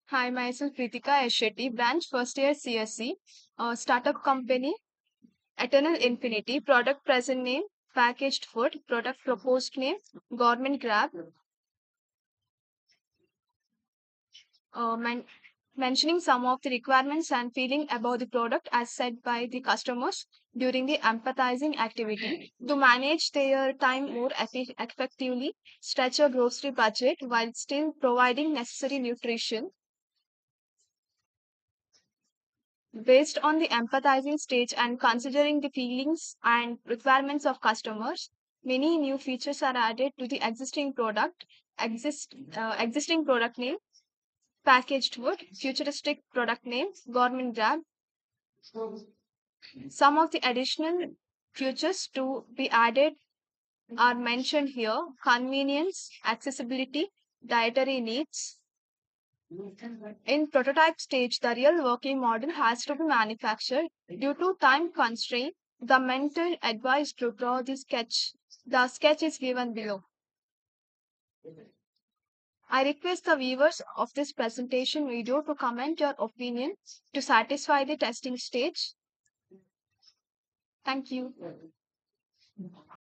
Hi, myself PREETHIKA, SHETTY, branch first year CSC, startup company, Eternal Infinity, product present name, packaged food, product proposed name, government grab, uh, men- mentioning some of the requirements and feeling about the product as said by the customers during the empathizing activity to manage their time more effectively, stretch a grocery budget while still providing necessary nutrition. Based on the empathizing stage and considering the feelings and requirements of customers, many new features are added to the existing product name, packaged food, futuristic product name, government grab. Some of the additional features to be added are mentioned here: convenience, accessibility, dietary needs. In prototype stage, the real working model has to be manufactured. Due to time constraint, the mentor advised to draw the sketch. The sketch is given below. I request the viewers of this presentation video to comment your opinion to satisfy the testing stage. Thank you.